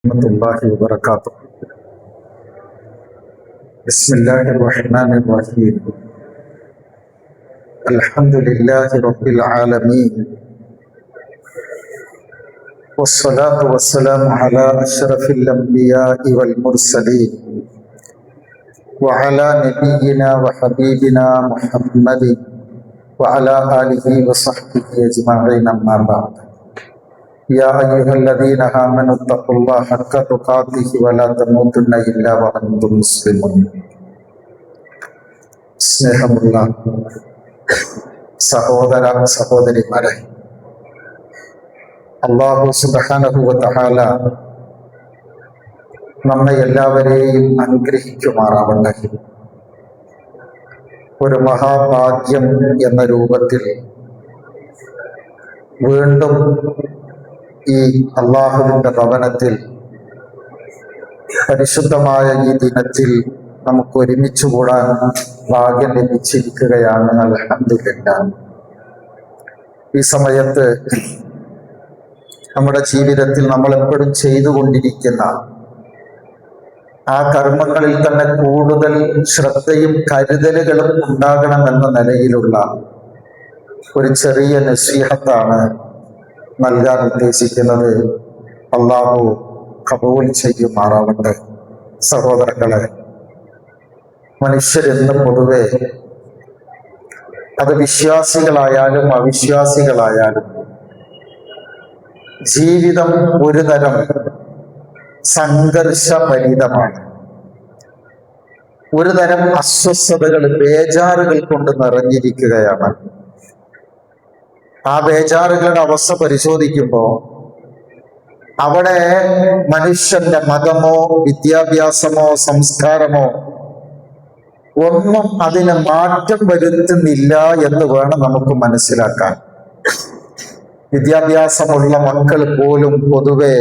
warahmatullahi wabarakatuh. Bismillahirrahmanirrahim. Alhamdulillahi rabbil alamin. Wassalatu wassalamu ala ashrafil anbiya'i wal mursalin wa ala nabiyyina wa habibina Muhammadin wa ala alihi wa sahbihi ajma'in, amma ba'd. Ya ayyuhalladzina amanu taqullaha haqqa tuqatih wa la tamutunna illa wa antum muslimun. സ്നേഹമുള്ള സഹോദര സഹോദരിമാരെ, അല്ലാഹു സുബ്ഹാനഹു വ തആല നമ്മെ എല്ലാവരെയും അനുഗ്രഹിക്കുമാറാവട്ടെ. ഒരു മഹാഭാഗ്യം എന്ന രൂപത്തിൽ വീണ്ടും ഈ അള്ളാഹുവിന്റെ ഭവനത്തിൽ പരിശുദ്ധമായ ഈ ദിനത്തിൽ നമുക്ക് ഒരുമിച്ച് കൂടാൻ ഭാഗ്യം ലഭിച്ചിരിക്കുകയാണ്. അൽഹംദുലില്ലാഹ്. ഈ സമയത്ത് നമ്മുടെ ജീവിതത്തിൽ നമ്മൾ എപ്പോഴും ചെയ്തുകൊണ്ടിരിക്കുന്ന ആ കർമ്മങ്ങളിൽ തന്നെ കൂടുതൽ ശ്രദ്ധയും കരുതലുകളും ഉണ്ടാകണമെന്ന നിലയിലുള്ള ഒരു ചെറിയ നസീഹത്താണ് നൽകാൻ ഉദ്ദേശിക്കുന്നത്. അള്ളാഹു ഖബൂൽ ചെയ്യുമാറാവട്ടെ. സഹോദരങ്ങളെ, മനുഷ്യരെന്ന് പൊതുവെ അത് വിശ്വാസികളായാലും അവിശ്വാസികളായാലും ജീവിതം ഒരു തരം സംഘർഷഭരിതമാണ്. ഒരു തരം അസ്വസ്ഥതകൾ, ബേജാറുകൾ കൊണ്ട് നിറഞ്ഞിരിക്കുകയാണ്. ആ ബേജാറുകളുടെ അവസ്ഥ പരിശോധിക്കുമ്പോൾ അവിടെ മനുഷ്യന്റെ മതമോ വിദ്യാഭ്യാസമോ സംസ്കാരമോ ഒന്നും അതിന് മാറ്റം വരുത്തുന്നില്ല എന്ന് വേണം നമുക്ക് മനസ്സിലാക്കാൻ. വിദ്യാഭ്യാസമുള്ള മക്കൾ പോലും പൊതുവെ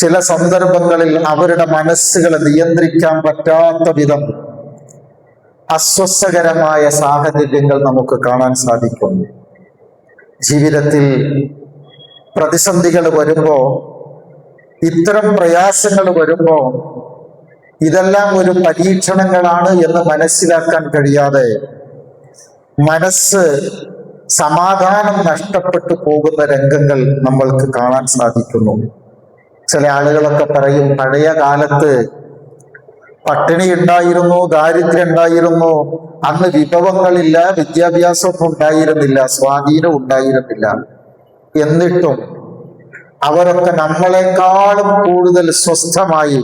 ചില സന്ദർഭങ്ങളിൽ അവരുടെ മനസ്സുകളെ നിയന്ത്രിക്കാൻ പറ്റാത്ത വിധം അസ്വസ്ഥകരമായ സാഹചര്യങ്ങൾ നമുക്ക് കാണാൻ സാധിക്കും. ജീവിതത്തിൽ പ്രതിസന്ധികൾ വരുമ്പോ, ഇത്തരം പ്രയാസങ്ങൾ വരുമ്പോ ഇതെല്ലാം ഒരു പരീക്ഷണങ്ങളാണ് എന്ന് മനസ്സിലാക്കാൻ കഴിയാതെ മനസ്സ് സമാധാനം നഷ്ടപ്പെട്ടു പോകുന്ന രംഗങ്ങൾ നമ്മൾക്ക് കാണാൻ സാധിക്കുന്നു. ചില ആളുകളൊക്കെ പറയും, പഴയ കാലത്ത് പട്ടിണി ഉണ്ടായിരുന്നു, ദാരിദ്ര്യം ഉണ്ടായിരുന്നു, അന്ന് വിഭവങ്ങളില്ല, വിദ്യാഭ്യാസമൊന്നും ഉണ്ടായിരുന്നില്ല, സ്വാധീനം ഉണ്ടായിരുന്നില്ല. എന്നിട്ടും അവരൊക്കെ നമ്മളെക്കാളും കൂടുതൽ സ്വസ്ഥമായി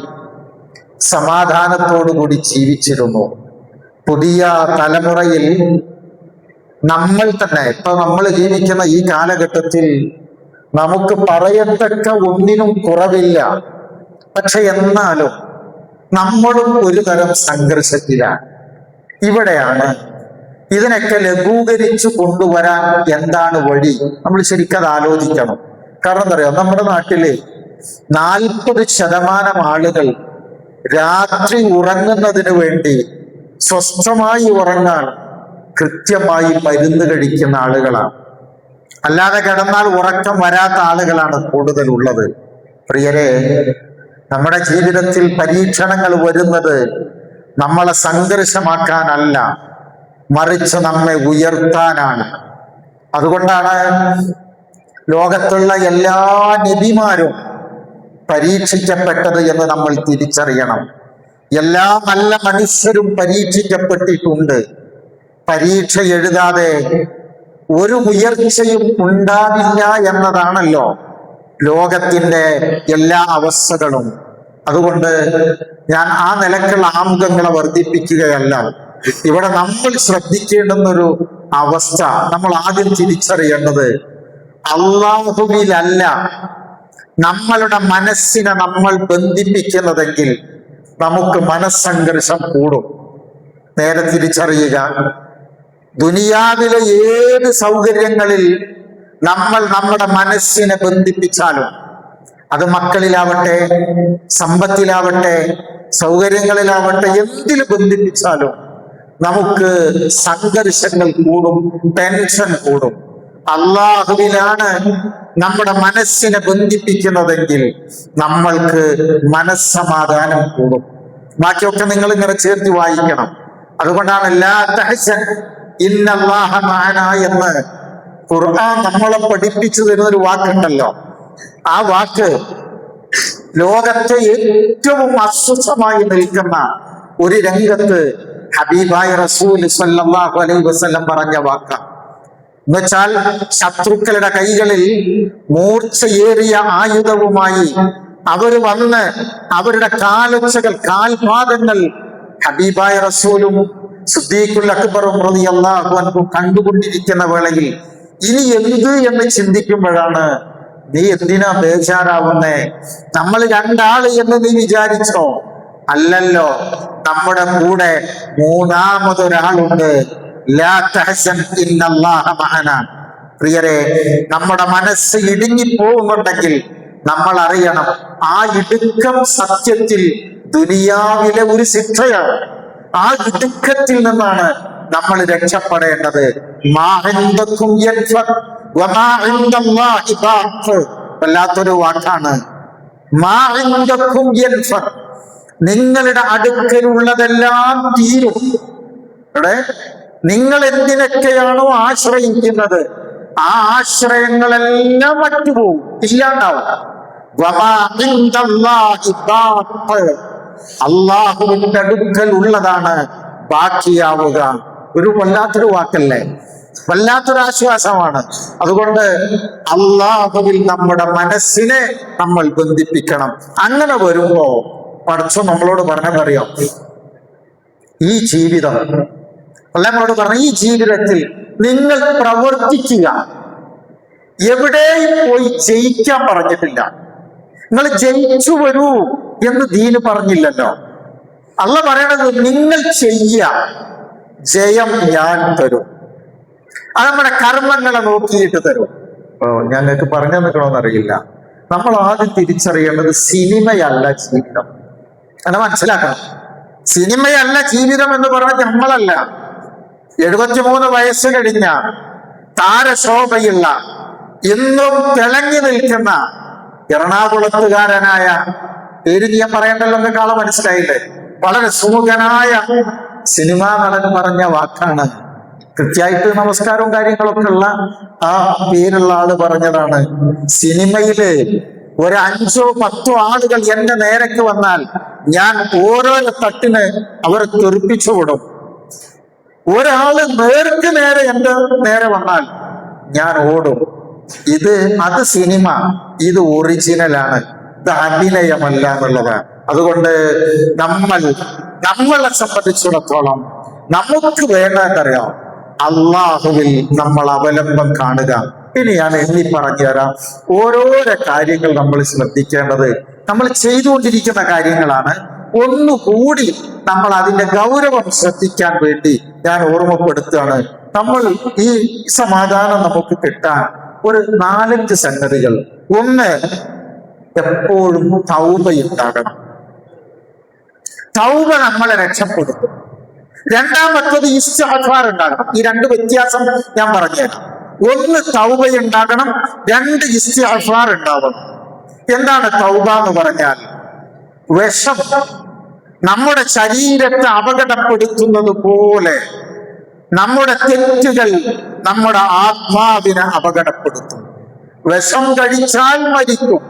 സമാധാനത്തോടുകൂടി ജീവിച്ചിരുന്നു. പുതിയ തലമുറയിൽ നമ്മൾ തന്നെ, ഇപ്പൊ നമ്മൾ ജീവിക്കുന്ന ഈ കാലഘട്ടത്തിൽ നമുക്ക് പറയത്തക്ക ഒന്നിനും കുറവില്ല. പക്ഷെ എന്നാലും നമ്മളും ഒരു തരം സംഘർഷത്തിലാണ്. ഇവിടെയാണ് ഇതിനൊക്കെ ലഘൂകരിച്ചു കൊണ്ടുവരാൻ എന്താണ് വഴി, നമ്മൾ ശരിക്കത് ആലോചിക്കണം. കാരണം എന്താ പറയുക, നമ്മുടെ നാട്ടില് 40% ആളുകൾ രാത്രി ഉറങ്ങുന്നതിന് വേണ്ടി, സ്വസ്ഥമായി ഉറങ്ങാൻ കൃത്യമായി മരുന്ന് കഴിക്കുന്ന ആളുകളാണ്. അല്ലാതെ കിടന്നാൽ ഉറക്കം വരാത്ത ആളുകളാണ് കൂടുതലുള്ളത്. പ്രിയരെ, നമ്മുടെ ജീവിതത്തിൽ പരീക്ഷണങ്ങൾ വരുന്നത് നമ്മളെ സംഘർഷമാക്കാനല്ല, മറിച്ച് നമ്മെ ഉയർത്താനാണ്. അതുകൊണ്ടാണ് ലോകത്തുള്ള എല്ലാ നബിമാരും പരീക്ഷിക്കപ്പെട്ടത് എന്ന് നമ്മൾ തിരിച്ചറിയണം. എല്ലാ നല്ല മനുഷ്യരും പരീക്ഷിക്കപ്പെട്ടിട്ടുണ്ട്. പരീക്ഷ എഴുതാതെ ഒരു ഉയർച്ചയും ഉണ്ടാവില്ല എന്നതാണല്ലോ ലോകത്തിന്റെ എല്ലാ അവസ്ഥകളും. അതുകൊണ്ട് ഞാൻ ആ നിലക്കുള്ള ആമുഖങ്ങളെ വർദ്ധിപ്പിക്കുകയല്ല. ഇവിടെ നമ്മൾ ശ്രദ്ധിക്കേണ്ടുന്നൊരു അവസ്ഥ, നമ്മൾ ആദ്യം തിരിച്ചറിയേണ്ടത്, അല്ലാഹുവിലല്ല നമ്മളുടെ മനസ്സിനെ നമ്മൾ ബന്ധിപ്പിക്കുന്നതെങ്കിൽ നമുക്ക് മനസ്സംഘർഷം കൂടും. നേരെ തിരിച്ചറിയുക. ദുനിയാവിലെ ഏത് സൗകര്യങ്ങളിൽ നമ്മൾ നമ്മുടെ മനസ്സിനെ ബന്ധിപ്പിച്ചാലും, അത് മക്കളിലാവട്ടെ, സമ്പത്തിലാവട്ടെ, സൗകര്യങ്ങളിലാവട്ടെ, എന്തിൽ ബന്ധിപ്പിച്ചാലും നമുക്ക് സംഘർഷങ്ങൾ കൂടും, ടെൻഷൻ കൂടും. അള്ളാഹുവിലാണ് നമ്മുടെ മനസ്സിനെ ബന്ധിപ്പിക്കുന്നതെങ്കിൽ നമ്മൾക്ക് മനസ്സമാധാനം കൂടും. ബാക്കിയൊക്കെ നിങ്ങൾ ഇങ്ങനെ ചേർത്ത് വായിക്കണം. അതുകൊണ്ടാണ് ലാ തഹ്സൻ ഇന്നല്ലാഹ മഅനാ എന്ന് ഖുർആൻ നമ്മളെ പഠിപ്പിച്ചു തരുന്ന ഒരു വാക്കുണ്ടല്ലോ. ആ വാക്ക് ലോകത്തെ ഏറ്റവും അസ്വസ്ഥമായി നിൽക്കുന്ന ഒരു രംഗത്ത് ഹബീബായ റസൂൽ സ്വല്ലല്ലാഹു അലൈഹി വസല്ലം പറഞ്ഞ വാക്കാണ്. എന്നുവെച്ചാൽ ശത്രുക്കളുടെ കൈകളിൽ മൂർച്ചയേറിയ ആയുധവുമായി അവർ വന്ന് അവരുടെ കാലൊച്ചകൾ, കാൽപാദങ്ങൾ ഹബീബായ റസൂലും സിദ്ദീഖുൽ അക്ബറും റളിയല്ലാഹു അൻഹു കണ്ടുകൊണ്ടിരിക്കുന്ന വേളയിൽ ഇനി എന്ത് എന്ന് ചിന്തിക്കുമ്പോഴാണ്, നീ എന്തിനാ ബേജാറാവുന്നേ? നമ്മൾ രണ്ടാള് എന്ന് നീ വിചാരിച്ചോ? അല്ലല്ലോ, നമ്മുടെ കൂടെ മൂന്നാമതൊരാളുണ്ട്. ലാ തഹ്സൻ ഇന്നല്ലാഹ മഅനാ. പ്രിയരെ, നമ്മുടെ മനസ്സ് ഇടുങ്ങിപ്പോകുന്നുണ്ടെങ്കിൽ നമ്മൾ അറിയണം, ആ ഇടുക്കം സത്യത്തിൽ ദുനിയാവിലെ ഒരു ശിക്ഷയാണ്. ആ ഇടുക്കത്തിൽ നിന്നാണ് നമ്മൾ രക്ഷപ്പെടേണ്ടത്. വല്ലാത്തൊരു വാക്കാണ്. നിങ്ങളുടെ അടുക്കലുള്ളതെല്ലാം തീരും. നിങ്ങൾ എന്തിനൊക്കെയാണോ ആശ്രയിക്കുന്നത്, ആ ആശ്രയങ്ങളെല്ലാം മറ്റുപോകും, ഇല്ലാണ്ടാവും. അള്ളാഹുവിന്റെ അടുക്കൽ ഉള്ളതാണ് ബാക്കിയാവുക. ഒരു വല്ലാത്തൊരു വാക്കല്ലേ, വല്ലാത്തൊരു ആശ്വാസമാണ്. അതുകൊണ്ട് അള്ളാഹുവിൽ നമ്മുടെ മനസ്സിനെ നമ്മൾ ബന്ധിപ്പിക്കണം. അങ്ങനെ വരുമ്പോ പടച്ചോൻ നമ്മളോട് പറഞ്ഞറിയാം, ഈ ജീവിതം നമ്മളോട് പറഞ്ഞ ഈ ജീവിതത്തിൽ നിങ്ങൾ പ്രവർത്തിക്കുക. എവിടെയും പോയി ജയിക്കാൻ പറഞ്ഞിട്ടില്ല. നിങ്ങൾ ജയിച്ചു വരൂ എന്ന് ദീന് പറഞ്ഞില്ലല്ലോ. അള്ളാഹ് പറയണത് നിങ്ങൾ ചെയ്യ, ജയം ഞാൻ തരും. അത് നമ്മുടെ കർമ്മങ്ങളെ നോക്കിയിട്ട് തരും. ഞങ്ങൾക്ക് പറഞ്ഞു നിൽക്കണമെന്നറിയില്ല. നമ്മൾ ആദ്യം തിരിച്ചറിയേണ്ടത് സിനിമയല്ല ജീവിതം. അത് മനസ്സിലാക്കണം. സിനിമയല്ല ജീവിതം എന്ന് പറഞ്ഞാൽ നമ്മളല്ല. 73 വയസ്സ് കഴിഞ്ഞ താരശോഭയുള്ള എന്നും തിളങ്ങി നിൽക്കുന്ന എറണാകുളത്തുകാരനായ, പേര് ഞാൻ പറയേണ്ടല്ലോ, നിങ്ങൾക്ക് ആളെ മനസ്സിലായില്ലേ, വളരെ സുമുഖനായ സിനിമാ നടൻ പറഞ്ഞ വാക്കാണ്. കൃത്യമായിട്ട് നമസ്കാരവും കാര്യങ്ങളൊക്കെ ഉള്ള ആ പേരുള്ള ആള് പറഞ്ഞതാണ്. സിനിമയില് ഒരു 5 or 10 ആളുകൾ എന്റെ നേരക്ക് വന്നാൽ ഞാൻ ഓരോരോ തട്ടിന് അവരെ തെറിപ്പിച്ചു വിടും. ഒരാള് നേർക്ക് നേരെ എന്റെ നേരെ വന്നാൽ ഞാൻ ഓടും. അത് സിനിമ, ഇത് ഒറിജിനലാണ്, ഇത് അഭിനയമല്ല എന്നുള്ളതാണ്. അതുകൊണ്ട് നമ്മളെ സംബന്ധിച്ചിടത്തോളം നമുക്ക് വേണ്ടതറിയാം, അള്ളാഹുവിൽ നമ്മൾ അവലംബം കാണുക. ഇനി ഞാൻ എണ്ണി പറഞ്ഞു തരാം ഓരോരോ കാര്യങ്ങൾ നമ്മൾ ശ്രദ്ധിക്കേണ്ടത്. നമ്മൾ ചെയ്തുകൊണ്ടിരിക്കുന്ന കാര്യങ്ങളാണ്. ഒന്നുകൂടി നമ്മൾ അതിന്റെ ഗൗരവം ശ്രദ്ധിക്കാൻ വേണ്ടി ഞാൻ ഓർമ്മപ്പെടുത്തുകയാണ്. നമ്മൾ ഈ സമാധാനം നമുക്ക് കിട്ടാൻ ഒരു 4-5 സംഗതികൾ. ഒന്ന്, എപ്പോഴും തൗബയുണ്ടാകണം. തൗബ നമ്മളെ രക്ഷപ്പെടുത്തും. രണ്ടാമത്തത് ഇസ്തിഗ്ഫാർ ഉണ്ടാകണം. ഈ 2 വ്യത്യാസം ഞാൻ പറഞ്ഞുതരാം. ഒന്ന്, തൗബയുണ്ടാകണം. 2, ഇസ്തിഗ്ഫാർ ഉണ്ടാവണം. എന്താണ് തൗബ എന്ന് പറഞ്ഞാൽ? വിഷം നമ്മുടെ ശരീരത്തെ അപകടപ്പെടുത്തുന്നത് പോലെ നമ്മുടെ തെറ്റുകൾ നമ്മുടെ ആത്മാവിനെ അപകടപ്പെടുത്തും. വിഷം കഴിച്ചാൽ മരിക്കും.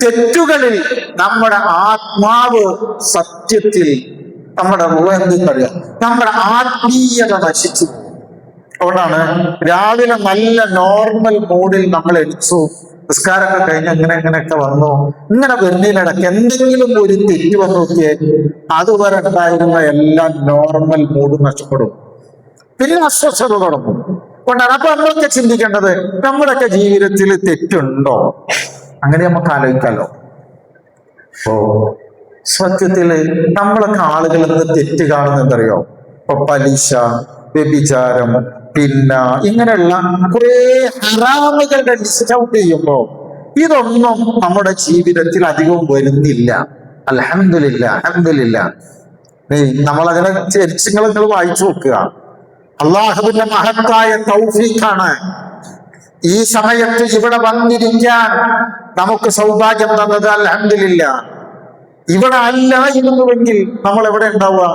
തെറ്റുകളിൽ നമ്മുടെ ആത്മാവ് സത്യത്തിൽ നമ്മുടെ ആത്മീയത നശിച്ചു. അതുകൊണ്ടാണ് രാവിലെ നല്ല നോർമൽ മൂഡിൽ നമ്മൾ എണിച്ചു, നിസ്കാരമൊക്കെ കഴിഞ്ഞ് ഇങ്ങനെയൊക്കെ വന്നു, ഇങ്ങനെ വരുന്നതിനിടയ്ക്ക് എന്തെങ്കിലും ഒരു തെറ്റ് വന്നു നോക്കിയേ, അതുവരെ ഉണ്ടായിരുന്ന എല്ലാം നോർമൽ മൂഡ് നഷ്ടപ്പെടും. പിന്നെ അസ്വസ്ഥത തുടങ്ങും. അതുകൊണ്ടാണ് അപ്പൊ നമ്മളൊക്കെ ചിന്തിക്കേണ്ടത്, നമ്മുടെയൊക്കെ ജീവിതത്തിൽ തെറ്റുണ്ടോ? അങ്ങനെ നമുക്ക് ആലോചിക്കാലോ. സത്യത്തില് നമ്മളൊക്കെ ആളുകൾ എന്ന് തെറ്റ് കാണുന്നതറിയോ? ഇപ്പൊ പലിശ, വ്യഭിചാരം, പിന്നെ ഇങ്ങനെയുള്ള കുറെ ഹറാമുകളുടെ ലിസ്റ്റ് ഔട്ട് ചെയ്യുമ്പോ ഇതൊന്നും നമ്മുടെ ജീവിതത്തിൽ അധികവും വരുന്നില്ല. അൽഹംദുലില്ലാ, അൽഹംദുലില്ലാ. നമ്മളതിനെ ചരിത്രങ്ങൾ വായിച്ചു നോക്കുക. അള്ളാഹുവിന്റെ മഹത്തായ തൗഫീഖാണ്. ഈ സമയത്ത് ഇവിടെ വന്നിരിക്കാൻ നമുക്ക് സൗഭാഗ്യം തന്നത് അൽഹംദുലില്ലാഹ്. ഇവിടെ അല്ലായിരുന്നുവെങ്കിൽ നമ്മൾ എവിടെ ഉണ്ടാവുക?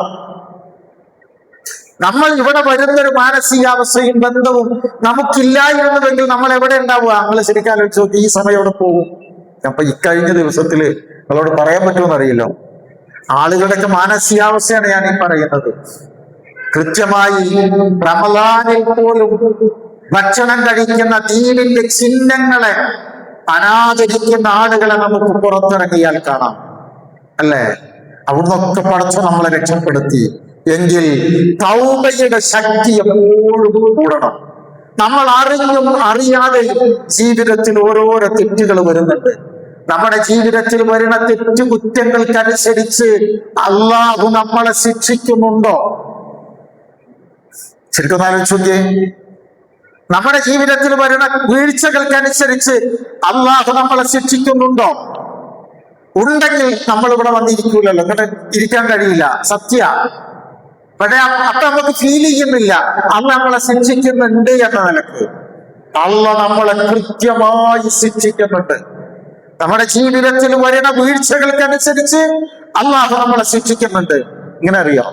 നമ്മൾ ഇവിടെ വരുന്നൊരു മാനസികാവസ്ഥയും ബന്ധവും നമുക്കില്ലായിരുന്നുവെങ്കിൽ നമ്മൾ എവിടെ ഉണ്ടാവുക? നമ്മൾ ശരിക്കും ആലോചിച്ച് നോക്കി, ഈ സമയം എവിടെ പോകും? അപ്പൊ ഇക്കഴിഞ്ഞ ദിവസത്തില് നമ്മളോട് പറയാൻ പറ്റുമെന്ന് അറിയില്ലോ. ആളുകളുടെയൊക്കെ മാനസികാവസ്ഥയാണ് ഞാൻ ഈ പറയുന്നത്. കൃത്യമായി റമളാനിൽ പോലും ഭക്ഷണം കഴിക്കുന്ന ദീനിന്റെ ചിഹ്നങ്ങളെ അനാദരിക്കുന്ന ആളുകളെ നമുക്ക് പുറത്തിറങ്ങിയാൽ കാണാം, അല്ലേ? അവിടുന്നൊക്കെ പടച്ച് നമ്മളെ രക്ഷപ്പെടുത്തി. എങ്കിൽ തൗബയുടെ ശക്തി എപ്പോഴും കൂടണം. നമ്മൾ അറിഞ്ഞും അറിയാതെ ജീവിതത്തിൽ ഓരോരോ തെറ്റുകൾ വരുന്നുണ്ട്. നമ്മുടെ ജീവിതത്തിൽ വരുന്ന തെറ്റുകുറ്റങ്ങൾക്കനുസരിച്ച് അള്ളാഹു നമ്മളെ ശിക്ഷിക്കുന്നുണ്ടോ? ശരിക്കും ആലോചിച്ചേ. നമ്മുടെ ജീവിതത്തിൽ വരുന്ന വീഴ്ചകൾക്കനുസരിച്ച് അള്ളാഹു നമ്മളെ ശിക്ഷിക്കുന്നുണ്ടോ? ഉണ്ടെങ്കിൽ നമ്മൾ ഇവിടെ വന്നിരിക്കൂലല്ലോ, ഇങ്ങനെ ഇരിക്കാൻ കഴിയില്ല, സത്യ. പക്ഷെ അപ്പൊ നമുക്ക് ഫീൽ ചെയ്യുന്നില്ല അള്ള നമ്മളെ ശിക്ഷിക്കുന്നുണ്ട് എന്ന നിലക്ക്. അള്ള നമ്മളെ കൃത്യമായി ശിക്ഷിക്കുന്നുണ്ട്. നമ്മുടെ ജീവിതത്തിൽ വരുന്ന വീഴ്ചകൾക്കനുസരിച്ച് അള്ളാഹു നമ്മളെ ശിക്ഷിക്കുന്നുണ്ട്. ഇങ്ങനെ അറിയാം.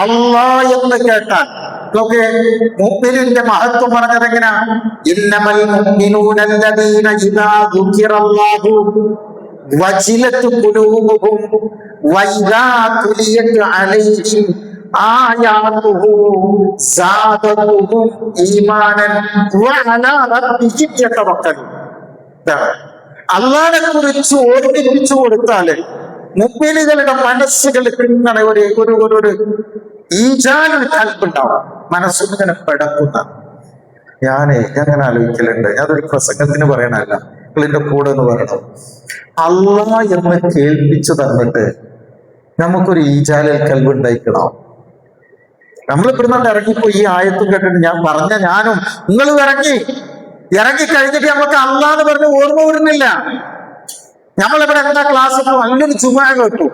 അള്ളാ എന്ന് കേട്ടാൽ നോക്കെ മുഅ്മിനിന്റെ മഹത്വം പറഞ്ഞത് എങ്ങനെയാ? ഇന്നമൽ മുഅ്മിനൂനല്ലദീന ഇദാ ദുകിറല്ലാഹു വജിലത് ഖുലൂബുഹും വഇദാ തുലിയത് അലൈഹിം ആയാതുഹു സാദതുഹും ഈമാനൻ വഅലാ റബ്ബിഹിം യതവക്കലൂൻ. അള്ളാഹുവിനെ കുറിച്ച് ഓർമ്മിപ്പിച്ചു കൊടുത്താല് മുഅ്മിനുകളുടെ മനസ്സുകൾക്ക് ഇങ്ങനെ ഒരു ഈജാനൊരു കൽപ്പുണ്ടാവും. മനസ്സിങ്ങനെ പെടക്കുന്ന. ഞാൻ അങ്ങനെ ആലോചിക്കലുണ്ട്. അതൊരു പ്രസംഗത്തിന് പറയണല്ല, നിങ്ങളിന്റെ കൂടെ എന്ന് പറയണം. അള്ളാഹ് എന്ന് കേൾപ്പിച്ചു തന്നിട്ട് നമുക്കൊരു ഈജാലിൽ കൽവുണ്ടായിക്കണം. നമ്മൾ ഇവിടുന്ന് ഇറങ്ങിപ്പോയി ഈ ആയത്തും കേട്ടിട്ട് ഞാനും നിങ്ങളും ഇറങ്ങി കഴിഞ്ഞിട്ട് നമുക്ക് അള്ളാഹ് എന്ന് പറഞ്ഞ് ഓർമ്മ വരുന്നില്ല. നമ്മളിവിടെ എന്താ ക്ലാസ്? നല്ലൊരു ചുമ കേട്ടു,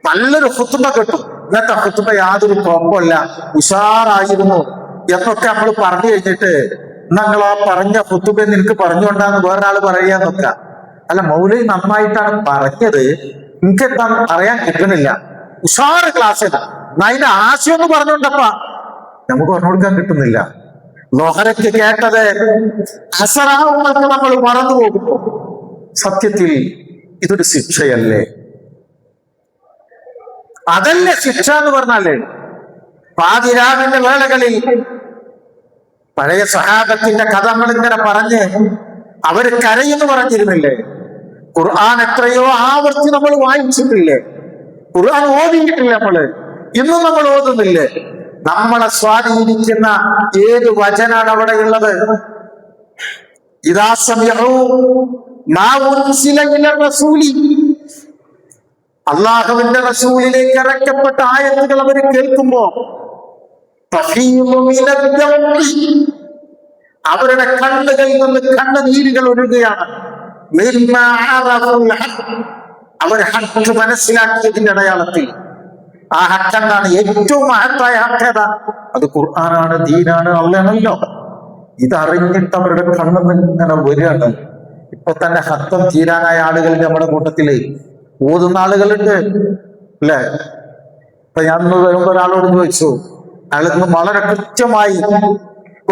നല്ലൊരു ഹുത്തുബ കേട്ടു. ഇന്നത്തെ ഹുത്തുബ യാതൊരു കുഴപ്പമില്ല, ഉഷാറായിരുന്നു എന്നൊക്കെ നമ്മൾ പറഞ്ഞു കഴിഞ്ഞിട്ട് നിങ്ങൾ ആ പറഞ്ഞ ഹുത്തുബ നിനക്ക് പറഞ്ഞുകൊണ്ടാന്ന് വേറൊരാൾ പറയാൻ നോക്ക. അല്ല, മൗലവി നന്നായിട്ടാണ് പറഞ്ഞത്, എനിക്ക് എന്താ അറിയാൻ കിട്ടുന്നില്ല. ഉഷാറ് ക്ലാസ്സിൽ അതിന്റെ ആശയം ഒന്ന് പറഞ്ഞോണ്ടപ്പാ നമുക്ക് പറഞ്ഞു കൊടുക്കാൻ കിട്ടുന്നില്ല. ലോഹരക്ക് കേട്ടത് അസറാവുന്നൊക്കെ നമ്മൾ മറന്നു പോകുമ്പോ സത്യത്തിൽ ഇതൊരു ശിക്ഷയല്ലേ? അതല്ലേ ശിക്ഷ എന്ന് പറഞ്ഞാല്? പാതിരാവിന്റെ വേളകളിൽ പഴയ സഹാബത്തിന്റെ കഥ നമ്മളിങ്ങനെ പറഞ്ഞ് അവര് കരയെന്ന് പറഞ്ഞിരുന്നില്ലേ? ഖുർആൻ എത്രയോ ആവർത്തി നമ്മൾ വായിച്ചിട്ടില്ലേ? ഖുർആൻ ഓതിയിട്ടില്ല നമ്മള്, ഇന്നും നമ്മൾ ഓതുന്നില്ലേ? നമ്മളെ സ്വാധീനിക്കുന്ന ഏത് വചനാണ് അവിടെ ഉള്ളത്? ഇദാ സമിഉ മാ ഉൻസില ഇല റസൂലി, അല്ലാഹുവിന്റെ റസൂലിലേക്ക് ഇറക്കപ്പെട്ട ആയത്തുകൾ അവർ കേൾക്കുമ്പോ അവരുടെ കണ്ണുകളിൽ നിന്ന് കണ്ണുനീരുകൾ ഒഴുകുകയാണ്. അവർ ഹക്ക് മനസ്സിലാക്കിയതിന്റെ അടയാളത്തിൽ. ആ ഹക്കെന്താണ്? ഏറ്റവും മഹത്തായ ഹക്കേത? അത് ഖുർആനാണ്, ദീനാണ്, അള്ളയാണല്ലോ. ഇതറിഞ്ഞിട്ട് അവരുടെ കണ്ണിൽ ഇങ്ങനെ വരികയാണ്. ഇപ്പൊ തന്നെ ഹത്തം തീരാനായ ആളുകൾ നമ്മുടെ കൂട്ടത്തില് ഓതുന്ന ആളുകളുണ്ട്, അല്ലെ? ഇപ്പൊ ഞാൻ വരുമ്പോ ഒരാളോട് ചോദിച്ചു, അയാൾക്ക് വളരെ കൃത്യമായി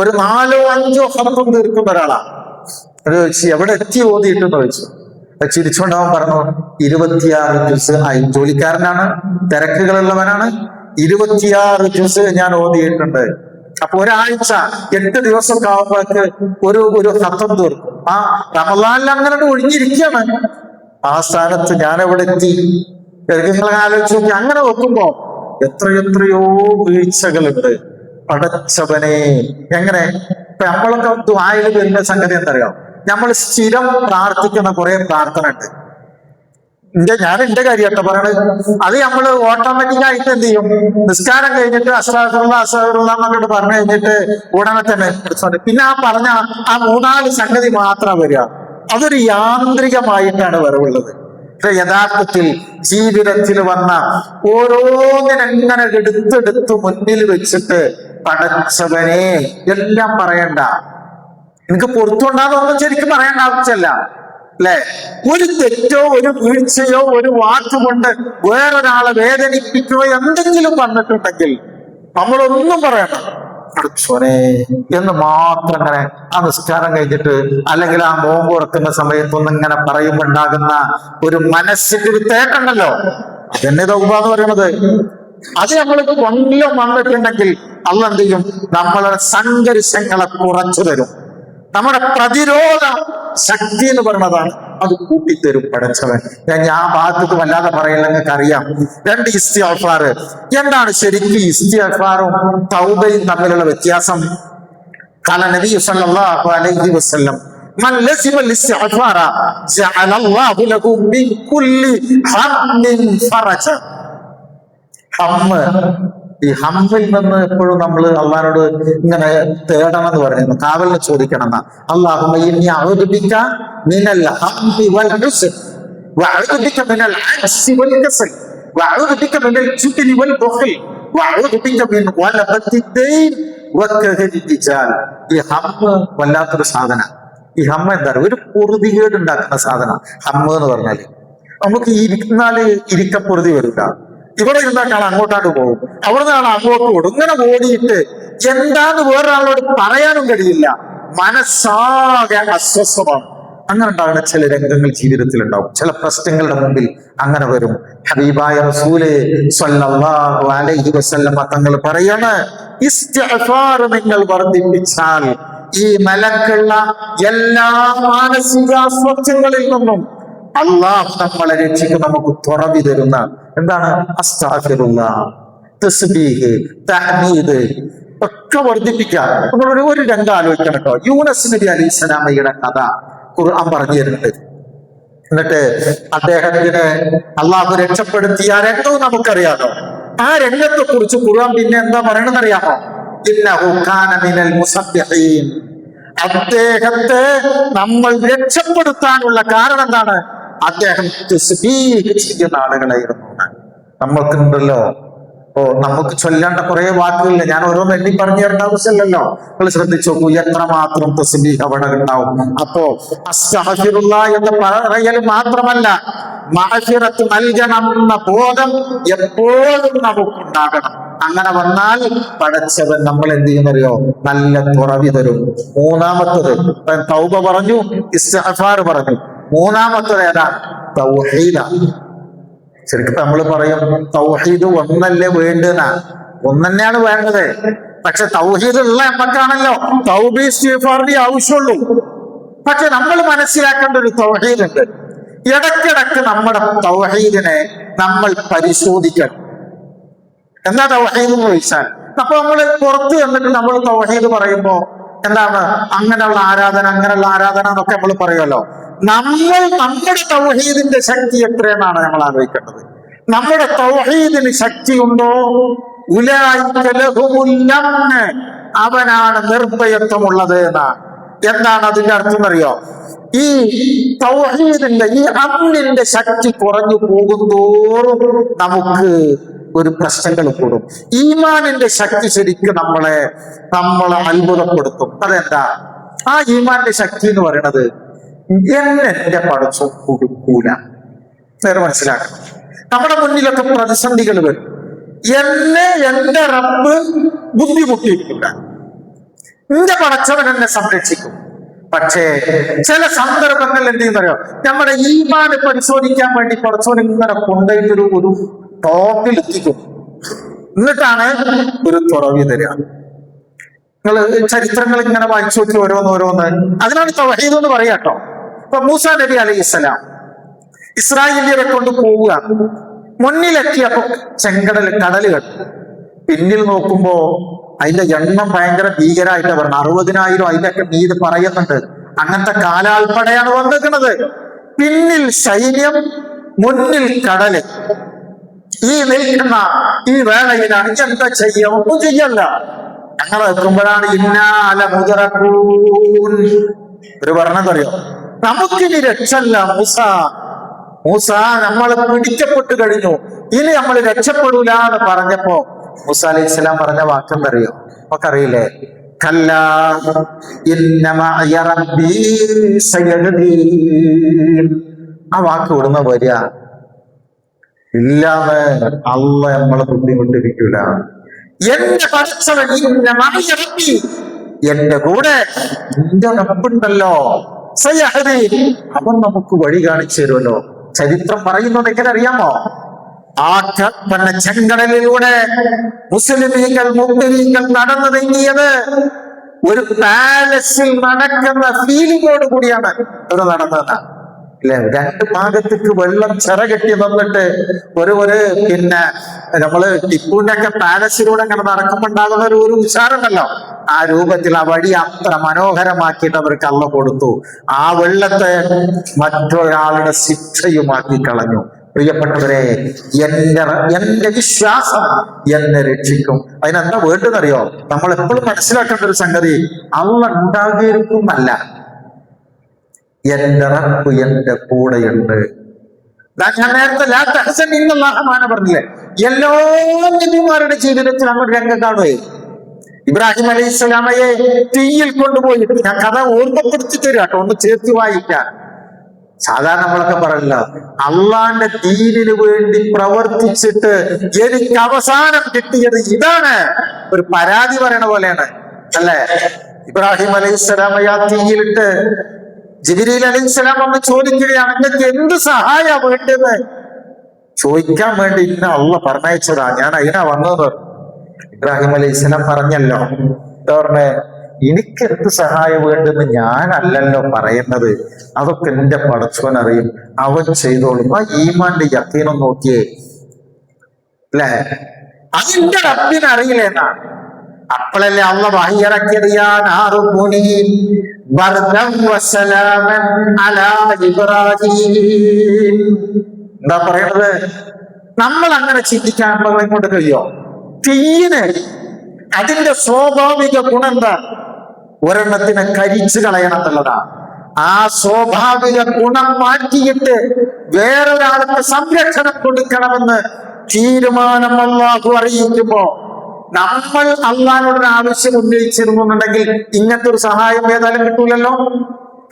ഒരു 4 or 5 ഹത്തം തീർക്കുന്ന ഒരാളാ. അത് ചോദിച്ചു എവിടെ എത്തി ഓതിയിട്ടെന്ന് ചോദിച്ചു. ചിരിച്ചുകൊണ്ടവൻ പറഞ്ഞു 26 ജുസ് ആയി. ജോലിക്കാരനാണ്, തിരക്കുകളുള്ളവനാണ്. 26 ജുസ് ഞാൻ ഓതിയിട്ടുണ്ട്. അപ്പൊ ഒരാഴ്ച 8 ദിവസമൊക്കെ ആവുമ്പോഴേക്ക് ഒരു ഹത്തം തീർക്കും. ആ റമളാനിൽ അങ്ങനെ ഒഴിഞ്ഞിരിക്കുകയാണ്. ആ സ്ഥാനത്ത് ഞാൻ എവിടെ എത്തി? നിങ്ങൾ ആലോചിച്ച് നോക്കി. അങ്ങനെ നോക്കുമ്പോ എത്രയോ വീഴ്ചകളുണ്ട്. പടച്ചവനെ, എങ്ങനെ ഇപ്പൊ നമ്മളൊക്കെ ദുആയിൽ വരുന്ന സംഗതി എന്തറിയാം? നമ്മൾ സ്ഥിരം പ്രാർത്ഥിക്കുന്ന കുറെ പ്രാർത്ഥന ഉണ്ട്. ഞാൻ എന്റെ കാര്യമായിട്ട് പറയണത്. അത് നമ്മൾ ഓട്ടോമാറ്റിക് ആയിട്ട് എന്ത് ചെയ്യും? നിസ്കാരം കഴിഞ്ഞിട്ട് അസ്തഗ്ഫിറുല്ലാഹ് എന്നൊക്കെ പറഞ്ഞു കഴിഞ്ഞിട്ട് ഉടനെ തന്നെ പിന്നെ ആ പറഞ്ഞ ആ 3-4 സംഗതി മാത്രം വരിക. അതൊരു യാന്ത്രികമായിട്ടാണ് വരവുള്ളത്. പക്ഷെ യഥാർത്ഥത്തിൽ ജീവിതത്തിൽ വന്ന ഓരോന്നിനെങ്ങനെ എടുത്തെടുത്ത് മുന്നിൽ വെച്ചിട്ട് പടച്ചവനെ എല്ലാം പറയണ്ട, എനിക്ക് പുറത്തുണ്ടാകുന്നൊന്നും ശരിക്കും പറയേണ്ട ആവശ്യമല്ല അല്ലെ. ഒരു തെറ്റോ ഒരു വീഴ്ചയോ ഒരു വാക്കുകൊണ്ട് വേറൊരാളെ വേദനിപ്പിക്കുകയോ എന്തെങ്കിലും വന്നിട്ടുണ്ടെങ്കിൽ നമ്മളൊന്നും പറയണം അടച്ചോനെ എന്ന് മാത്രം ഇങ്ങനെ ആ നിസ്കാരം കഴിഞ്ഞിട്ട് അല്ലെങ്കിൽ ആ നോമ്പ് തുറക്കുന്ന സമയത്തൊന്നും ഇങ്ങനെ പറയുമ്പോൾ ഉണ്ടാകുന്ന ഒരു മനസ്സിന്റെ ഒരു തേക്കുണ്ടല്ലോ, അതെന്നെ തൗബ എന്ന് പറയുന്നത്. അത് നമ്മൾ കൊല്ലം വന്നിട്ടുണ്ടെങ്കിൽ അള്ളാഹ് എന്ത് ചെയ്യും? നമ്മളെ സംഘർഷങ്ങളെ കുറച്ചു തരും. നമ്മുടെ പ്രതിരോധ ശക്തി എന്ന് പറയുന്നതാണ് അത് കൂട്ടിത്തരും പടച്ചവൻ. ഞാൻ ആ ഭാഗത്തേക്ക് വല്ലാതെ പറയില്ല, നിങ്ങൾക്ക് അറിയാം. 2 ഇസ്തിഗ്ഫാർ. എന്താണ് ശരിക്കും ഇസ്തിഗ്ഫാറും തൗബയും തമ്മിലുള്ള വ്യത്യാസം? ഖാല നബി സല്ലല്ലാഹു അലൈഹി വസല്ലം മൻ ലസിമ ഇസ്തിഗ്ഫാറ ജഅല അല്ലാഹു ലഹു മിൻ കുല്ലി ഹമ്മിൻ ഫറജ. ഈ ഹമ്മിൽ നിന്ന് എപ്പോഴും നമ്മൾ അള്ളാഹിനോട് ഇങ്ങനെ തേടണം എന്ന് പറയുന്നു, കാവലിന് ചോദിക്കണം എന്നാ. അല്ലാഹുമ്മ ഇന്നി അഊദു ബിക മിനൽ ഹമ്മി വൽ ഹുസ്ൻ വഅഊദു ബിക മിനൽ അജ്സി വൽ കസൽ വഅഊദു ബിക മിനൽ ജുബ്നി വൽ ബുഖൽ വഅഊദു ബിക മിൻ വലബത്തി ദൈൻ വകഹരി ദിജാൽ. ഈ ഹമ്മ് വല്ലാത്തൊരു സാധന. ഈ ഹമ്മ എന്താ ഒരു പൊറുതികേട് ഉണ്ടാക്കുന്ന സാധന. ഹമ്മ് എന്ന് പറഞ്ഞാല് നമുക്ക് ഇരുന്നാല് ഇരിക്കപ്പൊറുതി വരില്ല. ഇവിടെ ഇരുന്നാൽ ആൾ അങ്ങോട്ടാണ്ട് പോകും, അവിടെ നിന്നാണ് അങ്ങോട്ട് ഓടും. ഇങ്ങനെ ഓടിയിട്ട് എന്താന്ന് വേറൊരാളോട് പറയാനും കഴിയില്ല. മനസ്സാകെ അസ്വസ്ഥമാണ്. അങ്ങനെ ഉണ്ടാകുന്ന ചില രംഗങ്ങൾ ജീവിതത്തിൽ ഉണ്ടാവും. ചില പ്രശ്നങ്ങളുടെ മുമ്പിൽ അങ്ങനെ വരും. ഹബീബായ റസൂല് സ്വല്ലല്ലാഹു അലൈഹി വസല്ലം തങ്ങൾ പറയാണ്, ഇസ്തിഗ്ഫാർ നിങ്ങൾ വർദ്ധിപ്പിച്ചാൽ ഈ മലക്കുള്ള എല്ലാ മാനസികാസ്വാസ്ഥ്യങ്ങളിൽ നിന്നും അള്ളാഹ് നമ്മളെ രക്ഷിക്കും, നമുക്ക് തുറവി തരുന്ന എന്താണ് അസ്തഗ്ഫിറുല്ലാഹ്, തസ്ബീഹ്, തഹ്മീദ് ഒക്കെ വർദ്ധിപ്പിക്കുക. നമ്മളൊരു ഒരു രംഗം ആലോചിക്കണം കേട്ടോ. യൂനസ് നബി അലൈഹി സ്വലാമയുടെ കഥ ഖുർആൻ പറഞ്ഞു തരുന്നുണ്ട്. എന്നിട്ട് അദ്ദേഹത്തിന് അള്ളാഹു രക്ഷപ്പെടുത്തിയ ആ രംഗവും നമുക്കറിയാമോ. ആ രംഗത്തെ കുറിച്ച് ഖുർആൻ പിന്നെ എന്താ പറയണമെന്ന് അറിയാമോ? ഇന്നഹു കാന മിനൽ മുസബ്ബിഹീൻ. അദ്ദേഹത്തെ നമ്മൾ രക്ഷപ്പെടുത്താനുള്ള കാരണം എന്താണ്? അദ്ദേഹം തസ്ബീഹ് ചെയ്യുന്ന ആളുകളായിരുന്നു. നമ്മൾക്കുണ്ടല്ലോ നമുക്ക് ചൊല്ലേണ്ട കുറെ വാക്കുകളില്ല. ഞാൻ ഓരോന്ന് എണ്ണി പറഞ്ഞു തരേണ്ട ആവശ്യമില്ലല്ലോ. നിങ്ങൾ ശ്രദ്ധിച്ചു നോക്കൂ, എത്രമാത്രം തസ്ബീഹ് അവിടെ ഉണ്ടാവും. അപ്പോ അസ്തഗ്ഫിറുല്ലാഹ് എന്ന് പറയൽ മാത്രമല്ല, മഅ്ഫിറത്ത് നൽകണം എന്ന ബോധം എപ്പോഴും നമുക്കുണ്ടാകണം. അങ്ങനെ വന്നാൽ പടച്ചവൻ നമ്മൾ എന്ത് ചെയ്യുന്നറിയോ? നല്ല തുറവി തരും. മൂന്നാമത്തത് തൗബ പറഞ്ഞു, ഇസ്തിഗ്ഫാർ പറഞ്ഞു. മൂന്നാമത്തത് ഏതാ? തൗഹീദാണ്. ശരിക്കും നമ്മൾ പറയും തൗഹീദ് ഒന്നല്ലേ വേണ്ടുന്ന, ഒന്നെന്നെയാണ് വേണ്ടത്. പക്ഷെ തൗഹീദ് ഉള്ള എമ്മക്കാണല്ലോ തൗബ ഇസ്തിഗ്ഫാറിന്റെ ആവശ്യമുള്ളൂ. പക്ഷെ നമ്മൾ മനസ്സിലാക്കേണ്ട ഒരു തൗഹീദ് ഉണ്ട്. ഇടയ്ക്കിടയ്ക്ക് നമ്മുടെ തൗഹീദിനെ നമ്മൾ പരിശോധിക്കണം. എന്താ തൗഹീദ് എന്ന് ചോദിച്ചാൽ, അപ്പൊ നമ്മൾ പുറത്ത് വന്നിട്ട് നമ്മൾ തൗഹീദ് പറയുമ്പോ എന്താണ് അങ്ങനെയുള്ള ആരാധന എന്നൊക്കെ നമ്മൾ പറയുമല്ലോ. നമ്മുടെ തൗഹീദിന്റെ ശക്തി എത്രയെന്നാണ് നമ്മൾ ആലോചിക്കേണ്ടത്. നമ്മുടെ തൗഹീദിന് ശക്തിയുണ്ടോ? ഉലൈക ലഹുമുൽ അംന്, അവനാണ് നിർഭയത്വമുള്ളത് എന്നാണ്. എന്താണ് അതിന്റെ അർത്ഥം അറിയോ? ഈ തൗഹീദിന്റെ ഈ അംനിന്റെ ശക്തി കുറഞ്ഞു പോകുന്തോറും നമുക്ക് ഒരു പ്രശ്നങ്ങൾ കൂടും. ഈമാനിന്റെ ശക്തി ശരിക്കും നമ്മളെ അത്ഭുതപ്പെടുത്തും. അതെന്താ ആ ഈമാന്റെ ശക്തി എന്ന് പറയുന്നത്? എന്റെ പടച്ചോ കൊടുക്കൂല. നേരെ മനസ്സിലാക്കണം. നമ്മുടെ മുന്നിലൊക്കെ പ്രതിസന്ധികൾ വരും. എന്റെ റബ്ബ് ബുദ്ധിമുട്ടിയിട്ടില്ല. എന്റെ പടച്ചവൻ എന്നെ സംരക്ഷിക്കും. പക്ഷേ ചില സന്ദർഭങ്ങളിൽ എന്ത് ചെയ്യുന്നറിയോ? നമ്മുടെ ഈമാന് പരിശോധിക്കാൻ വേണ്ടി പടച്ചവൻ ഇങ്ങനെ കൊണ്ടുപോയിട്ടൊരു ഒരു ടോപ്പിൽ എത്തിക്കും. എന്നിട്ടാണ് ഒരു തുറവി തരിക. നിങ്ങൾ ചരിത്രങ്ങൾ ഇങ്ങനെ വായിച്ചു നോക്കി ഓരോന്ന്. അതിനാണ് തൗഹീദ് എന്ന് പറയാ കേട്ടോ. ഇപ്പൊ മൂസാ നബി അലൈഹിസ്സലാം ഇസ്രായേലിയരെ കൊണ്ട് പോവുക. മുന്നിലെത്തിയപ്പോ കടല് കണ്ടു. പിന്നിൽ നോക്കുമ്പോ അതിന്റെ എണ്ണം ഭയങ്കര ഭീകരമായിട്ട് പറഞ്ഞു. 60,000 അതിന്റെയൊക്കെ മീത് പറയുന്നുണ്ട്. അങ്ങനത്തെ കാലാൾപ്പടയാണ് വന്നിരിക്കുന്നത്. പിന്നിൽ സൈന്യം, മുന്നിൽ കടല്. ഈ നിൽക്കുന്ന ഈ വേളയിലാണ് എന്താ ചെയ്യ? ഒന്നും ചെയ്യല്ല. ഞങ്ങൾ എത്തുമ്പോഴാണ് ഇന്നാല മുദറകൂൻ. ഒരു പറഞ്ഞതറിയോ? നമുക്കിനി രക്ഷല്ല മൂസ നമ്മൾ പിടിക്കപ്പെട്ടു കഴിഞ്ഞു, ഇനി നമ്മൾ രക്ഷപ്പെടൂല എന്ന് പറഞ്ഞപ്പോ മൂസ അലൈഹി സ്വലാം പറഞ്ഞ വാക്കെന്തറിയോ? നമുക്കറിയില്ലേ? കല്ലാ ഇന്ന മഅയ റബ്ബീ സയഹ്ദീൻ. ആ വാക്ക് ഇവിടുന്ന വരിക ഇല്ലാതെ അള്ള നമ്മളെ ബുദ്ധിമുട്ടിരിക്കൂല. എന്റെ പടച്ചവൻ ഇന്ന മഅയ റബ്ബീ, എന്റെ കൂടെ എന്റെ റബ്ബുണ്ടല്ലോ, സയഹ്ദീൻ, അവൻ നമുക്ക് വഴി കാണിച്ചു തരുമല്ലോ. ചരിത്രം പറയുന്നത് എങ്ങനെ അറിയാമോ? ആ കപ്പന ചെങ്കടലിലൂടെ മുസ്ലിമീങ്ങൾ മുഅ്മിനീങ്ങൾ നടന്നു നീങ്ങിയത് ഒരു പാലസിൽ നടക്കുന്ന ഫീലിങ്ങോട് കൂടിയാണ് അവർ നടന്നത്. അല്ലെ, രണ്ട് ഭാഗത്തേക്ക് വെള്ളം ചിറകെട്ടി വന്നിട്ട് ഒരു പിന്നെ നമ്മള് ടിപ്പുവിന്റെ ഒക്കെ പാലസിലൂടെ അങ്ങനെ നടക്കുമ്പോണ്ടാകുന്ന ഒരു ഉച്ചാറുണ്ടല്ലോ, ആ രൂപത്തിൽ ആ വഴി അത്ര മനോഹരമാക്കിയിട്ട് അവർക്ക് അള്ള കൊടുത്തു. ആ വെള്ളത്തെ മറ്റൊരാളുടെ ശിക്ഷയുമാക്കി കളഞ്ഞു. പ്രിയപ്പെട്ടവരെ, എന്റെ വിശ്വാസം എന്നെ രക്ഷിക്കും. അതിനെന്താ വേണ്ടെന്നറിയോ? നമ്മൾ എപ്പോഴും മനസ്സിലാക്കേണ്ട ഒരു സംഗതി, അള്ള ഉണ്ടാകിയിരിക്കുമല്ല, എന്റെ റബ്ബ് എന്റെ കൂടെയുണ്ട്. ഞാൻ നേരത്തെ പറഞ്ഞില്ലേ, എല്ലാ നബിമാരുടെ ജീവിതത്തിൽ അങ്ങോട്ട് രംഗം കാണുകയെ. ഇബ്രാഹിം അലൈഹി സ്വലാമയെ തീയിൽ കൊണ്ടുപോയി, ഞാൻ കഥ ഓർമ്മപ്പെടുത്തി തരാം കേട്ടോ, ഒന്ന് ചേർത്ത് വായിക്കാൻ. സാധാരണ നമ്മളൊക്കെ പറയില്ല, അള്ളാന്റെ ദീനിന് വേണ്ടി പ്രവർത്തിച്ചിട്ട് എനിക്ക് അവസാനം കിട്ടിയത് ഇതാണ്, ഒരു പരാതി പറയണ പോലെയാണ് അല്ലെ. ഇബ്രാഹിം അലൈഹിസ്സലാമയെ ആ തീയിലിട്ട് ജിബ്രീൽ അലൈഹിസ്സലാം വന്ന് ചോദിക്കുകയാണ്, നിങ്ങൾക്ക് എന്ത് സഹായ വേണ്ടത് ചോദിക്കാൻ വേണ്ടി ഇന്ന അള്ള പറഞ്ഞയച്ചതാ, ഞാൻ അതിനാ വന്നത്. ഇബ്രാഹിം അലൈഹിസ്സലാം പറഞ്ഞല്ലോ, എന്താ പറഞ്ഞേ, എനിക്ക് എന്ത് സഹായം വേണ്ടെന്ന് ഞാനല്ലല്ലോ പറയുന്നത്, അതൊക്കെ എന്റെ പടച്ചവൻ അറിയും, അവൻ ചെയ്തോളും. ആ ഈമാന്റെ യക്കീനം നോക്കിയേ അല്ലേ, അതിന്റെ റബ്ബിന് അറിയില്ല എന്നാണ്. അപ്പോഴല്ലേ അള്ള വഹിയിറക്കിയത്, എന്താ പറയണത്? നമ്മൾ അങ്ങനെ ചിന്തിക്കാൻ കൊണ്ട് കഴിയോ? തീയിന് അതിന്റെ സ്വാഭാവിക ഗുണം എന്താ? ഒരെണ്ണത്തിനെ കരിച്ചു കളയണം എന്നുള്ളതാണ്. ആ സ്വാഭാവിക ഗുണം മാറ്റിയിട്ട് വേറൊരാൾക്ക് സംരക്ഷണം കൊടുക്കണമെന്ന് തീരുമാനം അല്ലാഹു അറിയിക്കുമ്പോ നമ്മൾ അള്ളാഹുവിനോട് ആവശ്യം ഉന്നയിച്ചിരുന്നുണ്ടെങ്കിൽ ഇങ്ങനത്തെ ഒരു സഹായം ഏതായാലും കിട്ടൂലല്ലോ.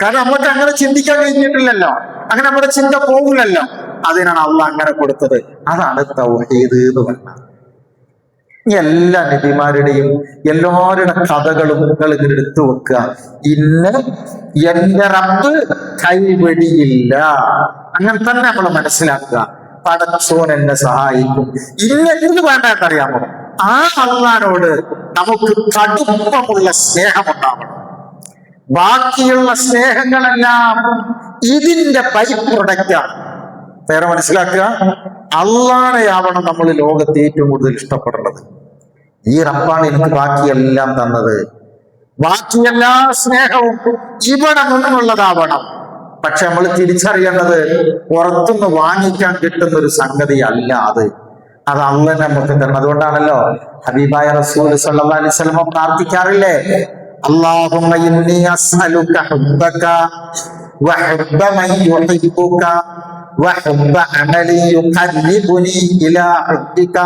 കാരണം നമുക്ക് അങ്ങനെ ചിന്തിക്കാൻ കഴിഞ്ഞിട്ടില്ലല്ലോ, അങ്ങനെ നമ്മുടെ ചിന്ത പോകില്ലല്ലോ. അതിനാണ് അള്ളാഹ് അങ്ങനെ കൊടുത്തത്. അതാണ് തൗഹീദ് എന്ന് പറഞ്ഞത്. എല്ലാ നബിമാരുടെയും എല്ലാവരുടെ കഥകളും നിങ്ങൾ ഇങ്ങനെ എടുത്തു വെക്കുക. ഇന്ന് എന്റെ റബ്ബ് കൈവെടിയില്ല, അങ്ങനെ തന്നെ നമ്മൾ മനസ്സിലാക്കുക. പടച്ചോൻ എന്നെ സഹായിക്കും. ഇന്നെന്ത് വേണ്ടെന്നറിയാമോ? ആ അള്ളാഹുവിനോട് നമുക്ക് കടുപ്പമുള്ള സ്നേഹമുണ്ടാവണം. ബാക്കിയുള്ള സ്നേഹങ്ങളെല്ലാം ഇതിന്റെ ബൈ പ്രൊഡക്റ്റാണ്. വേറെ മനസ്സിലാക്കുക, അള്ളാഹുവിനെയാവണം നമ്മൾ ലോകത്ത് ഏറ്റവും കൂടുതൽ ഇഷ്ടപ്പെടുന്നത്. ഈ റബ്ബാണ് എനിക്ക് ബാക്കിയെല്ലാം തന്നത്. ബാക്കി എല്ലാ സ്നേഹവും ഇവിടെ നിന്നുള്ളതാവണം. പക്ഷെ നമ്മൾ തിരിച്ചറിയേണ്ടത് പുറത്തുനിന്ന് വാങ്ങിക്കാൻ കിട്ടുന്ന ഒരു സംഗതി അല്ല അത് അള്ളാഹ് നമുക്ക് തരണം. അതുകൊണ്ടാണല്ലോ ഹബീബായ റസൂൽ സല്ലല്ലാഹു അലൈഹി വസല്ലം പ്രാർത്ഥിക്കാറില്ലേ, അല്ലാഹുമ്മ ഇന്നി അസ്അലുക ഹുബ്ബക വഹുബ്ബ മൻ യുഹിബ്ബുക വഹുബ്ബ അമലി യുഖർരിബുനി ഇലാ ഹുബ്ബിക.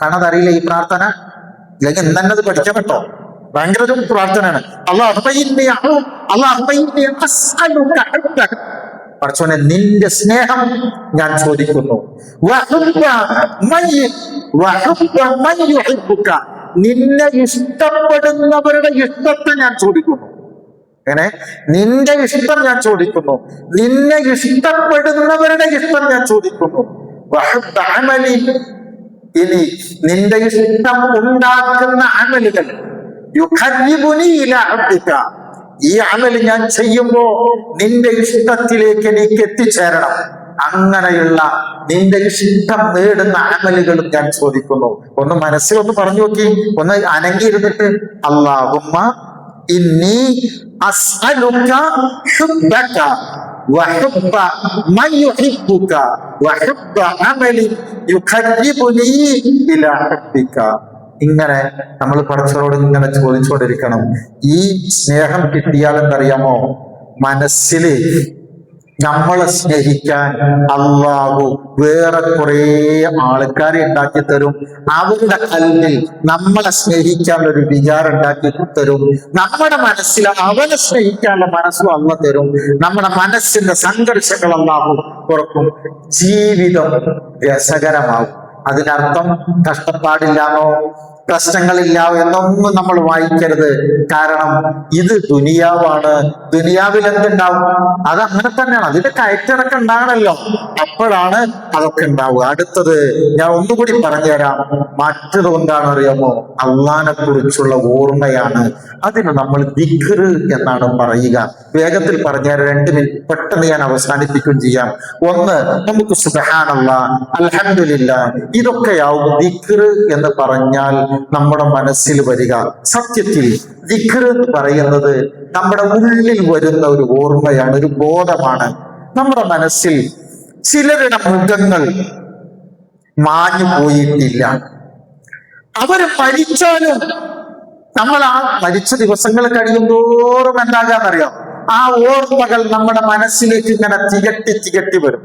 കാണാതറിയില്ല ഈ പ്രാർത്ഥന? ഇല്ലെങ്കിൽ എന്തെന്നത് പഠിക്കാൻ പറ്റോ? ഭയങ്കര ഒരു പ്രാർത്ഥനയാണ്. പടച്ചോനെ, നിന്റെ സ്നേഹം ഞാൻ ചോദിക്കുന്നു. നിന്നെ ഇഷ്ടപ്പെടുന്നവരുടെ ഇഷ്ടത്തെ ഞാൻ ചോദിക്കുന്നു. എങ്ങനെ? നിന്റെ ഇഷ്ടം ഞാൻ ചോദിക്കുന്നു, നിന്നെ ഇഷ്ടപ്പെടുന്നവരുടെ ഇഷ്ടം ഞാൻ ചോദിക്കുന്നു. ഇനി നിന്റെ ഇഷ്ടം ഉണ്ടാക്കുന്ന അമലുകൾ, ഈ അമൽ ഞാൻ ചെയ്യുമ്പോ നിന്റെ ഇഷ്ടത്തിലേക്ക് എനിക്ക് എത്തിച്ചേരണം. അങ്ങനെയുള്ള നിന്റെ ഇഷ്ടം നേടുന്ന അമലുകളും ഞാൻ ചോദിക്കുന്നു. ഒന്ന് മനസ്സിൽ ഒന്ന് പറഞ്ഞു നോക്കി, ഒന്ന് അനങ്ങിയിരുന്നിട്ട്, അല്ലാഹുമ്മ ഇന്നി അസ്അലുക ഹുബ്ബക വഹുബ്ബ മൻ യുഹിബ്ബുക വഹുബ്ബ അമലി യുഖർരിബുനി ഇലാ ഹുബ്ബിക. ഇങ്ങനെ നമ്മൾ പടച്ചവനോട് ഇങ്ങനെ ചോദിച്ചുകൊണ്ടിരിക്കണം. ഈ സ്നേഹം കിട്ടിയാൽ എന്തറിയാമോ? മനസ്സില് നമ്മളെ സ്നേഹിക്കാൻ അള്ളാഹു വേറെ കുറെ ആൾക്കാരെ ഉണ്ടാക്കി തരും. അവരുടെ കൽവിൽ നമ്മളെ സ്നേഹിക്കാനുള്ള ഒരു വിചാരം ഉണ്ടാക്കി തരും. നമ്മുടെ മനസ്സിൽ അവനെ സ്നേഹിക്കാനുള്ള മനസ്സും അള്ള തരും. നമ്മുടെ മനസ്സിന്റെ സംഘർഷങ്ങൾ അള്ളാഹു കുറക്കും. ജീവിതം രസകരമാകും. അതിനർത്ഥം കഷ്ടപ്പാടില്ലാന്നോ പ്രശ്നങ്ങളില്ല എന്നൊന്നും നമ്മൾ വായിക്കരുത്. കാരണം ഇത് ദുനിയാവാണ്. ദുനിയാവിൽ എന്തുണ്ടാവും? അത് അങ്ങനെ തന്നെയാണ്. അതിന്റെ കയറ്റിറക്കം ഉണ്ടാകണല്ലോ. അപ്പോഴാണ് അതൊക്കെ ഉണ്ടാവുക. അടുത്തത് ഞാൻ ഒന്നുകൂടി പറഞ്ഞുതരാം. മറ്റത് എന്താണെന്ന് അറിയാമോ? അള്ളാനെ കുറിച്ചുള്ള ഓർമ്മയാണ്. അതിന് നമ്മൾ ദിക്ർ എന്നാണ് പറയുക. വേഗത്തിൽ പറഞ്ഞുതരാം. 2 മിനിറ്റ് പെട്ടെന്ന് ഞാൻ അവസാനിപ്പിക്കുകയും ചെയ്യാം. ഒന്ന്, നമുക്ക് സുബ്ഹാനല്ലാഹ്, അൽഹംദുലില്ലാഹ്, ഇതൊക്കെയാവും ദിക്ർ എന്ന് പറഞ്ഞാൽ നമ്മുടെ മനസ്സിൽ വരിക. സത്യത്തിൽ ദിക്ർ എന്ന് പറയുന്നത് നമ്മുടെ ഉള്ളിൽ വരുന്ന ഒരു ഓർമ്മയാണ്, ഒരു ബോധമാണ്. നമ്മുടെ മനസ്സിൽ ചിലരുടെ മുഖങ്ങൾ മാഞ്ഞു പോയിട്ടില്ല. അവര് മരിച്ചാലും നമ്മൾ ആ മരിച്ച ദിവസങ്ങൾ കഴിയുന്തോറും എന്താകാന്നറിയാം, ആ ഓർമ്മകൾ നമ്മുടെ മനസ്സിലേക്ക് ഇങ്ങനെ തികട്ടി വരും.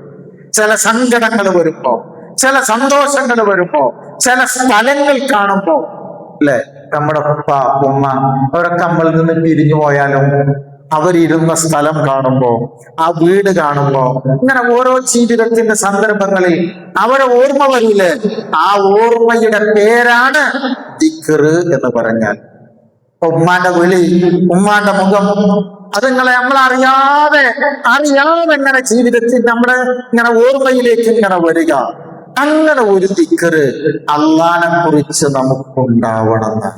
ചില സങ്കടങ്ങൾ വരുമ്പോ, ചില സന്തോഷങ്ങൾ വരുമ്പോ, ചില സ്ഥലങ്ങൾ കാണുമ്പോ, അല്ലെ, നമ്മുടെ ഉപ്പ ഉമ്മ അവരൊക്കെ നമ്മളിൽ നിന്ന് പിരിഞ്ഞു പോയാലും അവരിരുന്ന സ്ഥലം കാണുമ്പോ, ആ വീട് കാണുമ്പോ, ഇങ്ങനെ ഓരോ ജീവിതത്തിന്റെ സന്ദർഭങ്ങളിൽ അവരെ ഓർമ്മ വരില്ലേ? ആ ഓർമ്മയുടെ പേരാണ് ദിക്ർ എന്ന് പറഞ്ഞാൽ. ഉമ്മാന്റെ വിളി, ഉമ്മാന്റെ മുഖം, അത് നമ്മൾ അറിയാതെ ഇങ്ങനെ ജീവിതത്തിൽ നമ്മുടെ ഇങ്ങനെ ഓർമ്മയിലേക്ക് ഇങ്ങനെ വരിക. അങ്ങനെ ഒരു ദിക്ർ അള്ളാനെ കുറിച്ച് നമുക്കുണ്ടാവണമെന്ന്.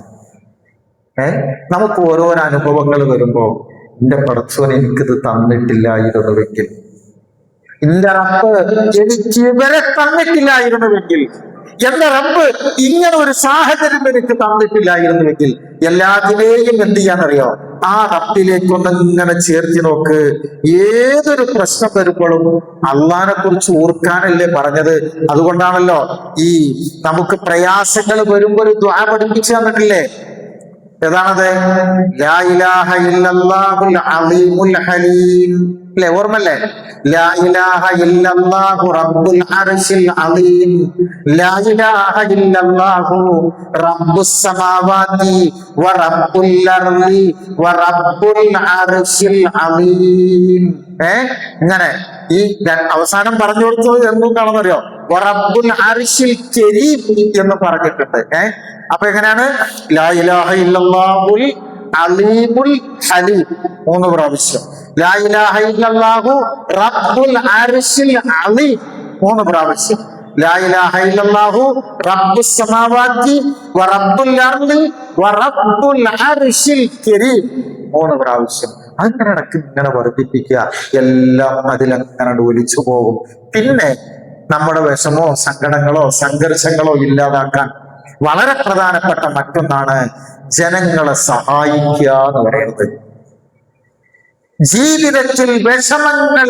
നമുക്ക് ഓരോരോ അനുഭവങ്ങൾ വരുമ്പോ, എന്റെ പടച്ചോൻ എനിക്കിത് തന്നിട്ടില്ലായിരുന്നുവെങ്കിൽ, എന്റെ റബ്ബ് എനിക്ക് ഇവരെ തന്നിട്ടില്ലായിരുന്നുവെങ്കിൽ, എന്റെ റബ്ബ് ഇങ്ങനെ ഒരു സാഹചര്യം എനിക്ക് തന്നിട്ടില്ലായിരുന്നുവെങ്കിൽ, എല്ലാത്തിനെയും എന്ത് ചെയ്യാന്നറിയോ? ആ റബ്ബിലേക്കൊന്ന് ഇങ്ങനെ ചേർത്തി നോക്ക്. ഏതൊരു പ്രശ്നം വരുമ്പോഴും അള്ളാനെ കുറിച്ച് ഓർക്കാനല്ലേ പറഞ്ഞത്. അതുകൊണ്ടാണല്ലോ ഈ നമുക്ക് പ്രയാസങ്ങൾ വരുമ്പോൾ ഒരു ദുആ പഠിപ്പിച്ചു തന്നിട്ടില്ലേ? ഏതാണത്? ലാ ഇലാഹ ഇല്ലല്ലാഹുൽ അലീമുൽ ഹലീം, അല്ലേ? ഓർമ്മല്ലേ? ലാ ഇലാഹ ഇല്ലല്ലാഹു റബ്ബുൽ അർശിൽ അലീം, ലാ ഇലാഹ ഇല്ലല്ലാഹു റബ്ബുസ് സമാവാതി വ റബ്ബുൽ അർളി വ റബ്ബുൽ അർശിൽ അലീം. ഇങ്ങനെ ഈ അവസാനം പറഞ്ഞു കൊടുത്തത് എന്തുകൊണ്ടാണെന്നറിയോ? റബ്ബുൽ അർശിൽ കരീം എന്ന് പറഞ്ഞിട്ടുണ്ട്. അപ്പൊ എങ്ങനെയാണ്? ലാ ഇലാഹ ഇല്ലല്ലാഹുൽ അലീമുൽ ഹലീം 3 പ്രാവശ്യം. ലാ ഇലാഹ ഇല്ലല്ലാഹു റബ്ബുൽ അർശിൽ അലീം 3 പ്രാവശ്യം. ലാ ഇലാഹ ഇല്ലല്ലാഹു റബ്ബുസ് സമാവാതി വ റബ്ബുൽ അർളി വ റബ്ബുൽ അർശിൽ കരീം 3 പ്രാവശ്യം. അങ്ങനെ ഇടയ്ക്ക് ഇങ്ങനെ വർദ്ധിപ്പിക്കുക. എല്ലാം അതിലങ്ങനെ ഒലിച്ചു പോകും. പിന്നെ നമ്മുടെ വിഷമോ സങ്കടങ്ങളോ സംഘർഷങ്ങളോ ഇല്ലാതാക്കാൻ വളരെ പ്രധാനപ്പെട്ട മറ്റൊന്നാണ് ജനങ്ങളെ സഹായിക്കുക എന്ന് പറയുന്നത്. ജീവിതത്തിൽ വിഷമങ്ങൾ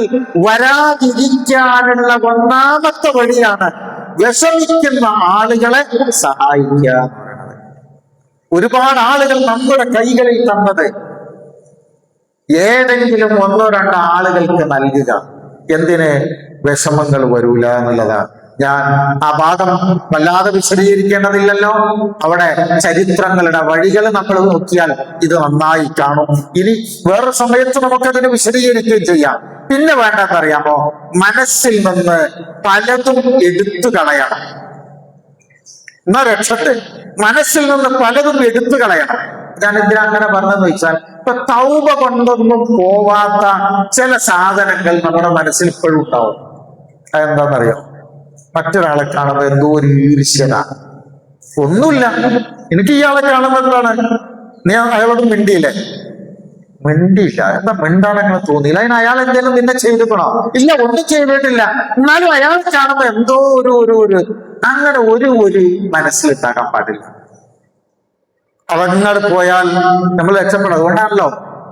വരാതിരിക്കാനുള്ള ഒന്നാമത്തെ വഴിയാണ് വിഷമിക്കുന്ന ആളുകളെ സഹായിക്കുക എന്ന് പറയുന്നത്. ഒരുപാട് ആളുകൾ നമ്മുടെ കൈകളിൽ തന്നത് ഏതെങ്കിലും 1-2 ആളുകൾക്ക് നൽകുക. എന്തിന്? വിഷമങ്ങൾ വരൂല എന്നുള്ളതാണ്. ഞാൻ ആ ഭാഗം വല്ലാതെ വിശദീകരിക്കേണ്ടതില്ലല്ലോ. അവിടെ ചരിത്രങ്ങളുടെ വഴികൾ നമ്മൾ നോക്കിയാൽ ഇത് നന്നായി കാണും. ഇനി വേറെ സമയത്ത് നമുക്കതിന് വിശദീകരിക്കുകയും ചെയ്യാം. പിന്നെ വേണ്ടെന്നറിയാമോ? മനസ്സിൽ നിന്ന് പലതും എടുത്തു കളയണം. എന്നാ രക്ഷത്ത്. മനസ്സിൽ നിന്ന് പലതും എടുത്തു കളയണം. ഞാൻ എന്തിനാ അങ്ങനെ പറഞ്ഞതെന്ന് വെച്ചാൽ, ഇപ്പൊ തൗബ കൊണ്ടൊന്നും പോവാത്ത ചില സാധനങ്ങൾ നമ്മുടെ മനസ്സിൽ ഇപ്പോഴും ഉണ്ടാവും. അതെന്താണെന്നറിയോ? മറ്റൊരാളെ കാണുമ്പോൾ എന്തോ ഒരു ഈർഷ്യത. ഒന്നുമില്ല, എനിക്ക് ഇയാളെ കാണുമ്പോൾ എന്താണ്? നീ അയാളോട് മിണ്ടിയില്ലേ? മിണ്ടിയില്ല. എന്താ മിണ്ടാണെങ്ങനെ തോന്നിയില്ല? അതിന് അയാൾ എന്തെങ്കിലും നിന്നെ ചെയ്തിക്കണോ? ഇല്ല, ഒന്നും ചെയ്തിട്ടില്ല. എന്നാലും അയാളെ കാണുമ്പോ എന്തോ ഒരു അങ്ങനെ ഒരു മനസ്സിലുണ്ടാകാൻ പാടില്ല. അവങ്ങൾ പോയാൽ നമ്മൾ രക്ഷപ്പെടും. അതുകൊണ്ടാണല്ലോ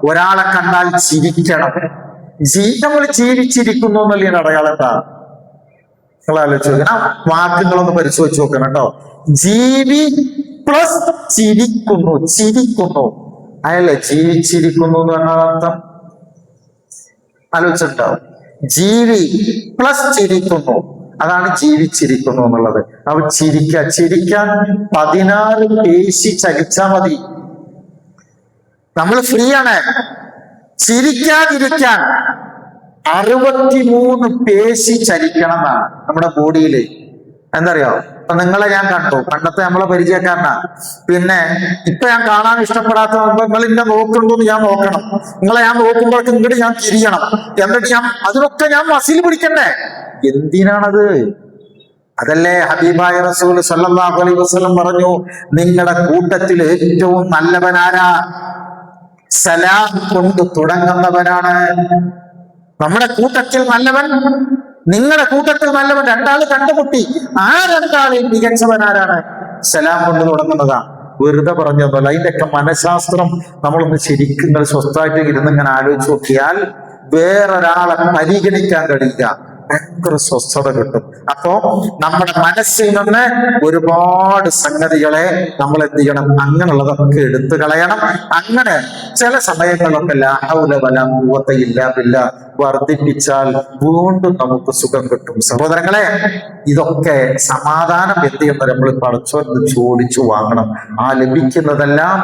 ഒരാളെ കണ്ടാൽ ചിരിക്കണം. നമ്മൾ ജീവിച്ചിരിക്കുന്നു എന്നല്ലേ അടയാളം എന്താ? നിങ്ങൾ ആലോചിച്ച് നോക്കണം. ആ വാക്കുകളൊന്ന് പരിശോധിച്ച് നോക്കണം കേട്ടോ. ജീവി പ്ലസ് ചിരിക്കുന്നു. അയല്ലേ ജീവിച്ചിരിക്കുന്നു എന്ന് പറഞ്ഞ അർത്ഥം ആലോചിച്ചിട്ടുണ്ടാവും. ജീവി പ്ലസ് ചിരിക്കുന്നു, അതാണ് ജീവിച്ചിരിക്കുന്നു എന്നുള്ളത്. അവ ചിരിക്കാൻ 16 പേശി ചലിച്ചാ മതി. നമ്മൾ ഫ്രീ ആണ്. ചിരിക്കാതിരിക്കാൻ 63 പേശി ചലിക്കണം എന്നാണ് നമ്മുടെ ബോഡിയില്. എന്തറിയോ? അപ്പൊ നിങ്ങളെ ഞാൻ കണ്ടു, പണ്ടത്തെ നമ്മളെ പരിചയക്കാരനാ. പിന്നെ ഇപ്പൊ ഞാൻ കാണാൻ ഇഷ്ടപ്പെടാത്ത നിങ്ങൾ എന്നെ നോക്കുള്ളൂ എന്ന് ഞാൻ നോക്കണം. നിങ്ങളെ ഞാൻ നോക്കുമ്പോഴേക്കും ഇങ്ങോട്ട് ഞാൻ തിരിയണം. എന്നിട്ട് അതിനൊക്കെ ഞാൻ മസിൽ പിടിക്കണ്ടേ? എന്തിനാണത്? അതല്ലേ ഹബീബായ റസൂൽ സല്ലല്ലാഹു അലൈഹി വസല്ലം പറഞ്ഞു, നിങ്ങളുടെ കൂട്ടത്തിൽ ഏറ്റവും നല്ലവനാരാ? സലാം കൊണ്ട് തുടങ്ങുന്നവനാണ്. നമ്മുടെ കൂട്ടത്തിൽ നല്ലവൻ, നിങ്ങളുടെ കൂട്ടത്തിൽ നല്ലവൻ. രണ്ടാള് കണ്ടുമുട്ടി, ആ രണ്ടാളിൽ മികച്ചവനാരാണ്? സലാം കൊണ്ട് തുടങ്ങുന്നതാണ്. വെറുതെ പറഞ്ഞതല്ല, അതിന്റെയൊക്കെ മനഃശാസ്ത്രം നമ്മളൊന്ന് ശരിക്കും സ്വസ്ഥമായിട്ട് ഇരുന്ന് ഇങ്ങനെ ആലോചിച്ച് നോക്കിയാൽ വേറൊരാളെ പരിഗണിക്കാൻ കഴിയില്ല. ഭയങ്കര സ്വസ്ഥത കിട്ടും. അപ്പോ നമ്മുടെ മനസ്സിൽ നിന്ന് ഒരുപാട് സംഗതികളെ നമ്മൾ എന്ത് ചെയ്യണം? അങ്ങനെയുള്ളതൊക്കെ എടുത്തു കളയണം. അങ്ങനെ ചില സമയങ്ങളിലൊക്കെ ലാ ഹൗല വലാ ഖുവത ഇല്ലാ ബില്ലാഹ് വർദ്ധിപ്പിച്ചാൽ വീണ്ടും നമുക്ക് സുഖം കിട്ടും. സഹോദരങ്ങളെ, ഇതൊക്കെ സമാധാനം എന്ത് ചെയ്യുന്നത്? നമ്മൾ പടച്ചോന് ചോദിച്ചു വാങ്ങണം. ആ ലഭിക്കുന്നതെല്ലാം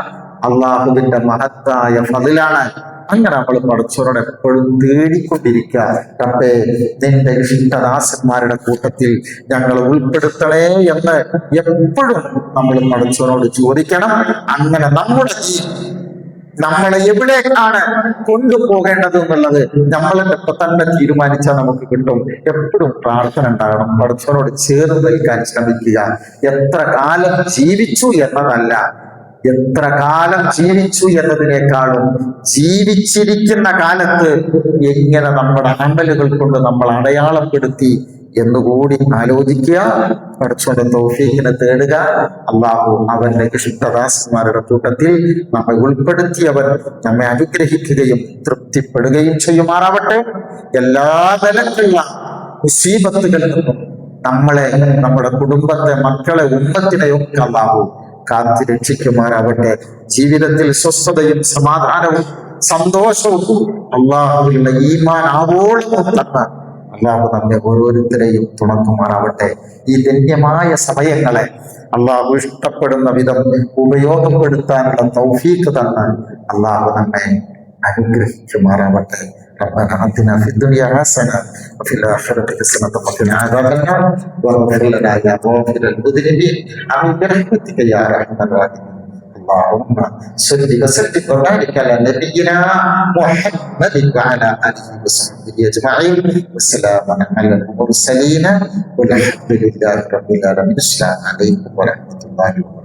അള്ളാഹുവിന്റെ മഹത്തായ ഫളിലാണ്. അങ്ങനെ നമ്മൾ പടച്ചോനോട് എപ്പോഴും തേടിക്കൊണ്ടിരിക്കുക. റബ്ബേ, നിന്റെ ഇഷ്ടദാസന്മാരുടെ കൂട്ടത്തിൽ ഞങ്ങൾ ഉൾപ്പെടുത്തണേ എന്ന് എപ്പോഴും നമ്മൾ പടച്ചോനോട് ചോദിക്കണം. അങ്ങനെ നമ്മളെ എവിടേക്കാണ് കൊണ്ടുപോകേണ്ടത് എന്നുള്ളത് നമ്മൾ ഇപ്പൊ തന്നെ തീരുമാനിച്ചാൽ നമുക്ക് കിട്ടും. എപ്പോഴും പ്രാർത്ഥന ഉണ്ടാകണം. പടച്ചോനോട് ചേർന്ന് നിൽക്കാൻ ശ്രമിക്കുക. എത്ര കാലം ജീവിച്ചു എന്നതല്ല, എത്ര കാലം ജീവിച്ചു എന്നതിനേക്കാളും ജീവിച്ചിരിക്കുന്ന കാലത്ത് എങ്ങനെ നമ്മുടെ അമലുകൾ കൊണ്ട് നമ്മൾ അടയാളപ്പെടുത്തി എന്നുകൂടി ആലോചിക്കുക. പടച്ചോന്റെ തൗഫീഖിനെ തേടുക. അള്ളാഹു അവന്റെ ഇഷ്ടദാസന്മാരുടെ കൂട്ടത്തിൽ നമ്മെ ഉൾപ്പെടുത്തിയവൻ നമ്മെ അനുഗ്രഹിക്കുകയും തൃപ്തിപ്പെടുകയും ചെയ്യുമാറാവട്ടെ. എല്ലാ തരത്തിലുള്ള മുസീബത്തുകളിൽ നിന്നും നമ്മളെ, നമ്മുടെ കുടുംബത്തെ, മക്കളെ, ഉമ്മത്തിനെയൊക്കെ അള്ളാഹു കാത്തി രക്ഷിക്കുമാറാവട്ടെ. ജീവിതത്തിൽ സ്വസ്ഥതയും സമാധാനവും സന്തോഷവും അള്ളാഹുവിന്റെ ഈമാൻ ആവോളം തന്ന അള്ളാഹു നമ്മെ ഓരോരുത്തരെയും തുണക്കുമാറാവട്ടെ. ഈ ധന്യമായ സമയങ്ങളെ അള്ളാഹു ഇഷ്ടപ്പെടുന്ന വിധം ഉപയോഗപ്പെടുത്താനുള്ള തൗഫീഖ് തന്ന അള്ളാഹു നമ്മെ അനുഗ്രഹിക്കുമാറാവട്ടെ. ربنا آتنا في الدنيا حسنة وفي الآخرة حسنة وقنا عذاب النار واغفر لنا يا غافر المذنبين آمين برحمتك يا أرحم الراحمين. اللهم صل وسلم وبارك على نبينا محمد وعلى آله وصحبه أجمعين. والسلام على المرسلين والحمد لله رب العالمين. السلام عليكم ورحمة الله وبركاته.